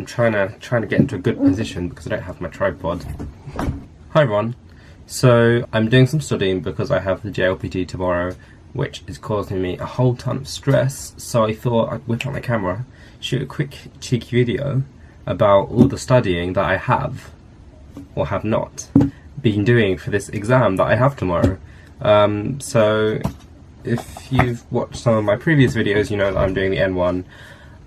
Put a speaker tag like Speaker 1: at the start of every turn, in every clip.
Speaker 1: I'm trying to get into a good position because I don't have my tripod. Hi everyone. So I'm doing some studying because I have the JLPT tomorrow, which is causing me a whole ton of stress. So I thought I'd whip out my camera, shoot a quick cheeky video about all the studying that I have, or have not, been doing for this exam that I have tomorrow. So if you've watched some of my previous videos, you know that I'm doing the N1.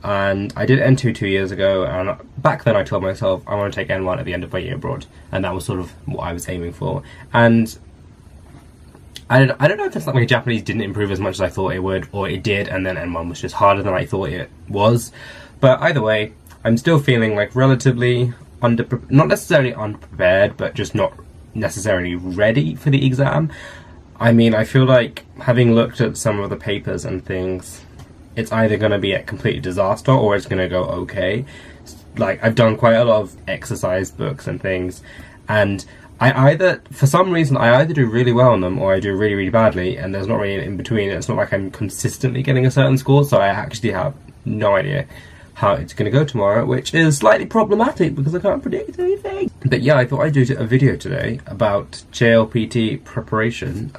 Speaker 1: And I did N2 2 years ago, and back then I told myself I want to take N1 at the end of my year abroad, and that was sort of what I was aiming for. And I don't know if it's like my Japanese didn't improve as much as I thought it would, or it did, and then N1 was just harder than I thought it was. But either way, I'm still feeling like relatively not necessarily unprepared, but just not necessarily ready for the exam. I mean, I feel like having looked at some of the papers and things, it's either going to be a complete disaster or it's going to go okay. Like, I've done quite a lot of exercise books and things, and for some reason, I either do really well on them or I do really, really badly, and there's not really an in between. It's not like I'm consistently getting a certain score, so I actually have no idea how it's going to go tomorrow, which is slightly problematic because I can't predict anything. But yeah, I thought I'd do a video today about JLPT preparation,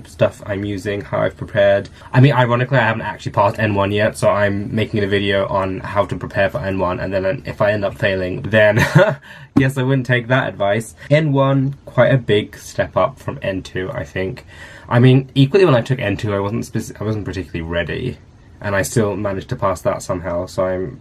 Speaker 1: stuff I'm using, how I've prepared. I mean, ironically, I haven't actually passed N1 yet, so I'm making a video on how to prepare for N1, and then if I end up failing, then yes, I wouldn't take that advice. N1, quite a big step up from N2, I think. I mean, equally when I took N2, I wasn't particularly ready, and I still managed to pass that somehow, so I'm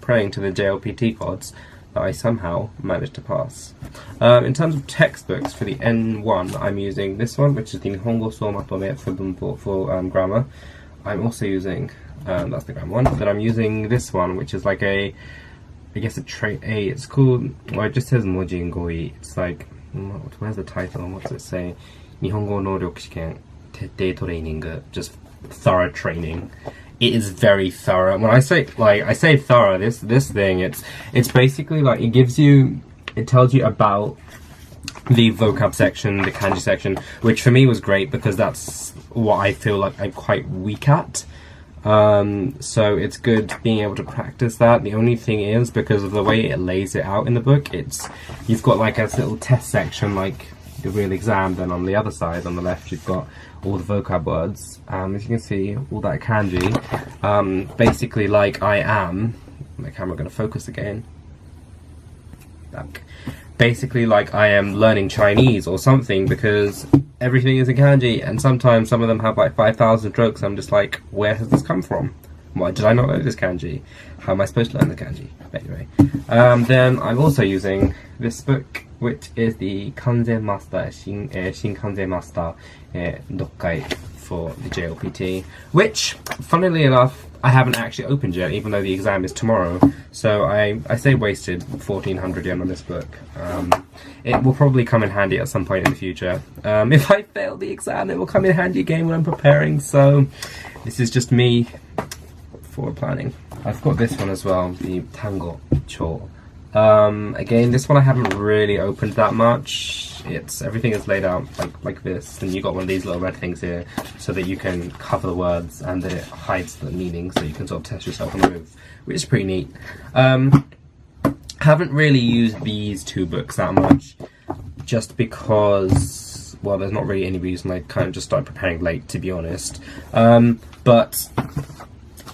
Speaker 1: praying to the JLPT gods that I somehow managed to pass. In terms of textbooks for the N1, I'm using this one, which is the Nihongo so matome for bunpo for grammar. I'm also using, that's the grammar one, then I'm using this one, which is like I guess it's called, well, it just says Mojin Goi. It's like, where's the title and what's it say? Nihongo no Ryoku Shiken Tette Training, just thorough training. It is very thorough. When I say thorough, this thing, it's basically like it tells you about the vocab section, the kanji section, which for me was great because that's what I feel like I'm quite weak at. So it's good being able to practice that. The only thing is, because of the way it lays it out in the book, you've got like a little test section like the real exam, then on the other side, on the left, you've got all the vocab words. As you can see, all that kanji. Basically, like I am, my camera going to focus again. Back. Basically, like I am learning Chinese or something, because everything is in kanji, and sometimes some of them have like 5,000 strokes. I'm just like, where has this come from? Why did I not know this kanji? How am I supposed to learn the kanji? But anyway, then I'm also using this book, which is the Kanzen Master, Shin Kanzen Master Dokkai for the JLPT, which, funnily enough, I haven't actually opened yet, even though the exam is tomorrow. So I say wasted 1,400 yen on this book. It will probably come in handy at some point in the future. If I fail the exam, it will come in handy again when I'm preparing, so this is just me forward planning. I've got this one as well, the Tango Cho. Again, this one I haven't really opened that much. Everything is laid out like this, and you got one of these little red things here so that you can cover the words and then it hides the meaning, so you can sort of test yourself on the move, which is pretty neat. Haven't really used these two books that much, just because, well, there's not really any reason. I kind of just started preparing late, to be honest. But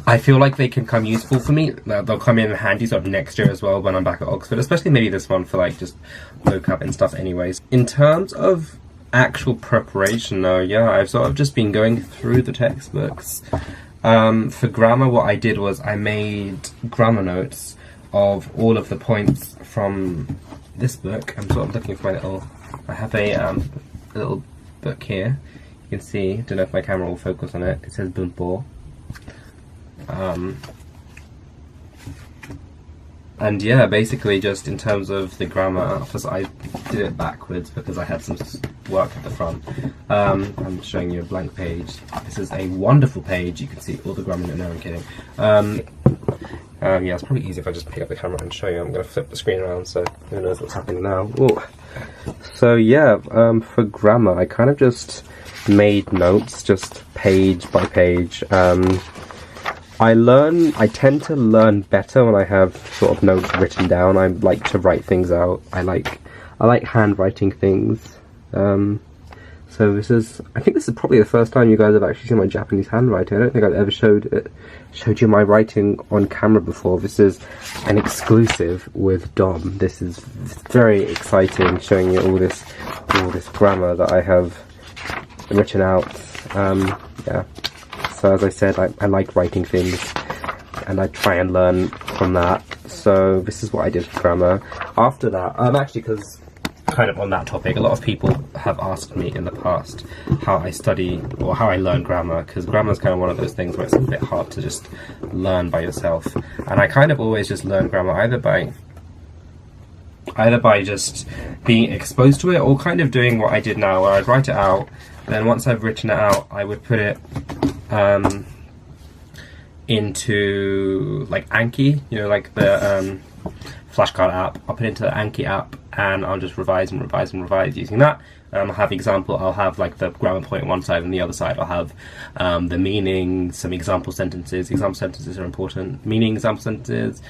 Speaker 1: I feel like they can come useful for me. They'll come in handy sort of next year as well when I'm back at Oxford, especially maybe this one for like just vocab and stuff anyways. In terms of actual preparation though, yeah, I've sort of just been going through the textbooks. For grammar, what I did was I made grammar notes of all of the points from this book. I'm sort of looking for I have a little book here. You can see, don't know if my camera will focus on it. It says Bunpo. And yeah, basically just in terms of the grammar, I did it backwards because I had some work at the front. I'm showing you a blank page. This is a wonderful page. You can see all the grammar. No, I'm kidding. Yeah, it's probably easier if I just pick up the camera and show you. I'm going to flip the screen around so who knows what's happening now. Ooh. So yeah, for grammar, I kind of just made notes, just page by page. I tend to learn better when I have sort of notes written down. I like to write things out. I like handwriting things. So I think this is probably the first time you guys have actually seen my Japanese handwriting. I don't think I've ever showed you my writing on camera before. This is an exclusive with Dom. This is very exciting, showing you all this grammar that I have written out. Yeah. So as I said, I like writing things, and I try and learn from that. So this is what I did for grammar. After that, actually, because kind of on that topic, a lot of people have asked me in the past how I study or how I learn grammar, because grammar is kind of one of those things where it's a bit hard to just learn by yourself. And I kind of always just learn grammar either by just being exposed to it, or kind of doing what I did now, where I'd write it out, and then once I've written it out, I would put it into like Anki, you know, like the flashcard app. I'll put it into the Anki app, and I'll just revise and revise and revise using that. I'll have like the grammar point on one side, and the other side I'll have the meaning, some example sentences. Example sentences are important. Meaning, example sentences,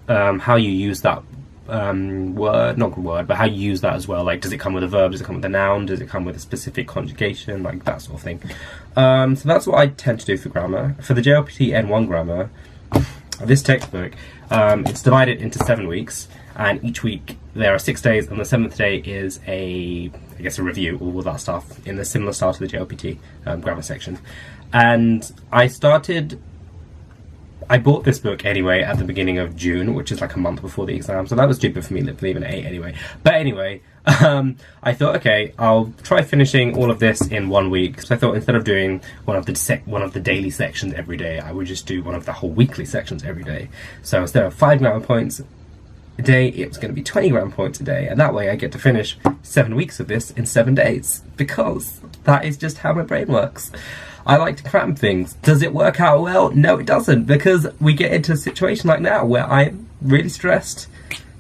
Speaker 1: how you use that but how you use that as well. Like, does it come with a verb? Does it come with a noun? Does it come with a specific conjugation? Like that sort of thing. So that's what I tend to do for grammar. For the JLPT N1 grammar, this textbook, it's divided into 7 weeks, and each week there are 6 days, and the 7th day is a review, all that stuff in the similar style to the JLPT grammar section. And I bought this book anyway at the beginning of June, which is like a month before the exam, so that was stupid for me leaving at 8 anyway. But anyway, I thought, okay, I'll try finishing all of this in 1 week. So I thought instead of doing one of the daily sections every day, I would just do one of the whole weekly sections every day. So instead of 5 grammar points a day, it was going to be 20 grammar points a day, and that way I get to finish 7 weeks of this in 7 days, because that is just how my brain works. I like to cram things. Does it work out well? No, it doesn't, because we get into a situation like now where I'm really stressed,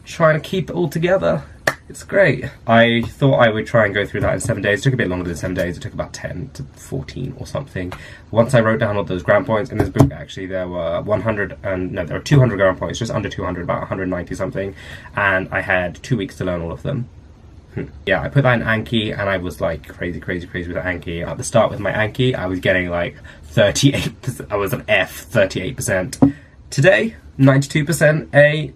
Speaker 1: trying to keep it all together. It's great. I thought I would try and go through that in 7 days. It took a bit longer than 7 days. It took about 10 to 14 or something. Once I wrote down all those grammar points in this book, actually there were 200 grammar points, just under 200, about 190 something, and I had 2 weeks to learn all of them. Yeah, I put that in Anki, and I was like crazy with Anki. At the start with my Anki, I was getting like 38%. I was an F, 38%. Today, 92% A.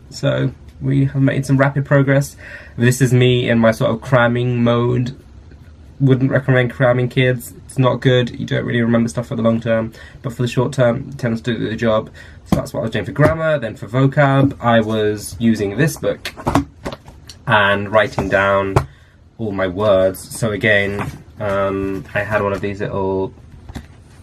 Speaker 1: So we have made some rapid progress. This is me in my sort of cramming mode. Wouldn't recommend cramming, kids. It's not good. You don't really remember stuff for the long term, but for the short term, it tends to do the job. So that's what I was doing for grammar. Then for vocab, I was using this book and writing down all my words. So again, I had one of these little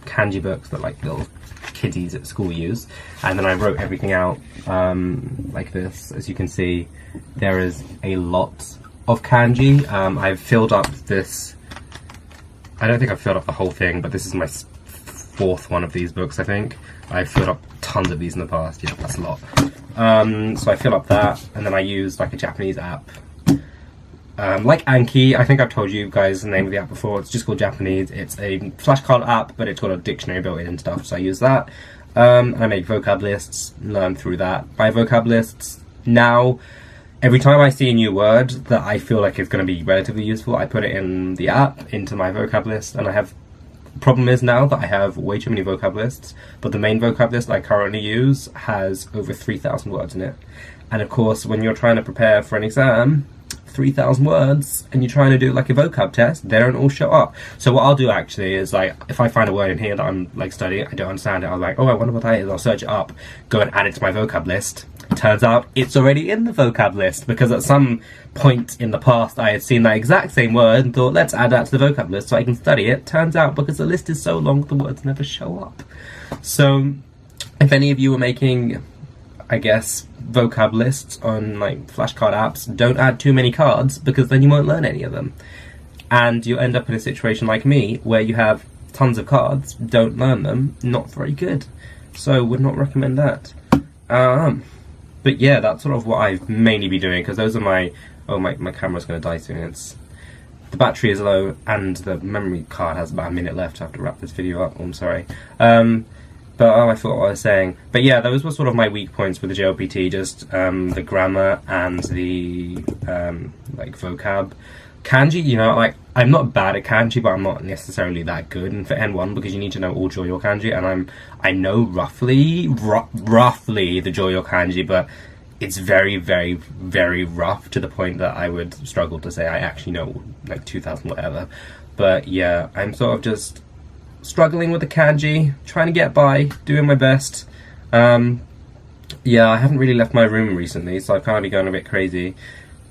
Speaker 1: kanji books that like little kiddies at school use, and then I wrote everything out like this. As you can see, there is a lot of kanji. I've filled up this. I don't think I've filled up the whole thing, but this is my 4th one of these books, I think. I've filled up tons of these in the past. Yeah, that's a lot. So I fill up that, and then I use like a Japanese app. Like Anki, I think I've told you guys the name of the app before. It's just called Japanese. It's a flashcard app, but it's got a dictionary built in and stuff, so I use that. And I make vocab lists, learn through that. My vocab lists now, every time I see a new word that I feel like is going to be relatively useful, I put it in the app, into my vocab list, and the problem is now that I have way too many vocab lists, but the main vocab list I currently use has over 3,000 words in it. And of course, when you're trying to prepare for an exam, 3,000 words, and you're trying to do like a vocab test, they don't all show up. So what I'll do actually is, like, if I find a word in here that I'm like studying, I don't understand it, I'm like, oh, I wonder what that is, I'll search it up, go and add it to my vocab list. Turns out it's already in the vocab list, because at some point in the past I had seen that exact same word and thought, let's add that to the vocab list so I can study it. Turns out, because the list is so long, the words never show up. So if any of you are making, I guess, vocab lists on like flashcard apps, don't add too many cards, because then you won't learn any of them, and you'll end up in a situation like me where you have tons of cards, don't learn them, not very good. So would not recommend that. But yeah, that's sort of what I've mainly been doing, because those are my camera's going to die soon. The battery is low and the memory card has about a minute left. I have to wrap this video up. Oh, I'm sorry. But I forgot what I was saying. But yeah, those were sort of my weak points with the JLPT, just the grammar and the like vocab. Kanji, you know, like, I'm not bad at kanji, but I'm not necessarily that good. And for N1, because you need to know all Joyo kanji, and I know roughly the Joyo kanji, but it's very, very, very rough, to the point that I would struggle to say I actually know like 2,000 whatever. But yeah, I'm sort of just struggling with the kanji, trying to get by, doing my best. Yeah, I haven't really left my room recently, so I've kind of been going a bit crazy.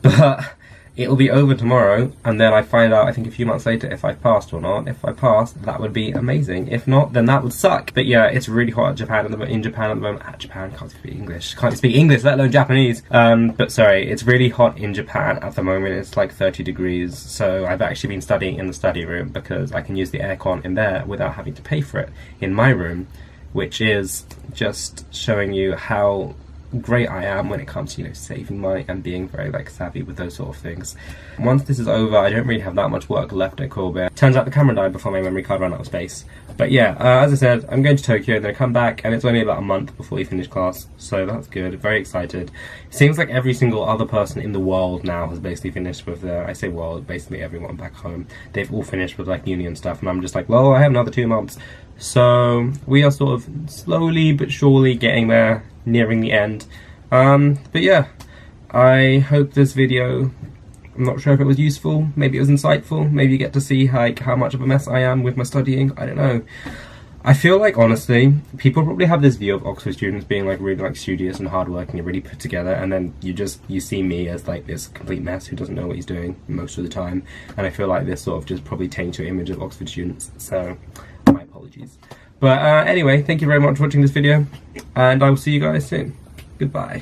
Speaker 1: But it'll be over tomorrow, and then I find out, I think a few months later, if I've passed or not. If I passed, that would be amazing. If not, then that would suck. But yeah, it's really hot in Japan at the moment. Japan, can't speak English. Can't speak English, let alone Japanese. But sorry, it's really hot in Japan at the moment. It's like 30 degrees. So I've actually been studying in the study room, because I can use the aircon in there without having to pay for it in my room, which is just showing you how great I am when it comes to, you know, saving money and being very like savvy with those sort of things. Once this is over, I don't really have that much work left at Kobe. Turns out the camera died before my memory card ran out of space. But yeah, as I said, I'm going to Tokyo, then I come back, and it's only about a month before we finish class, so that's good. Very excited. It seems like every single other person in the world now has basically finished with their, I say world, basically everyone back home. They've all finished with like uni and stuff, and I'm just like, well, I have another 2 months. So we are sort of slowly but surely getting there, nearing the end. But yeah, I hope this video, I'm not sure if it was useful, maybe it was insightful, maybe you get to see like how much of a mess I am with my studying, I don't know. I feel like, honestly, people probably have this view of Oxford students being like really like studious and hardworking and really put together, and then you see me as like this complete mess who doesn't know what he's doing most of the time, and I feel like this sort of just probably taints your image of Oxford students, so my apologies. But anyway, thank you very much for watching this video, and I will see you guys soon. Goodbye.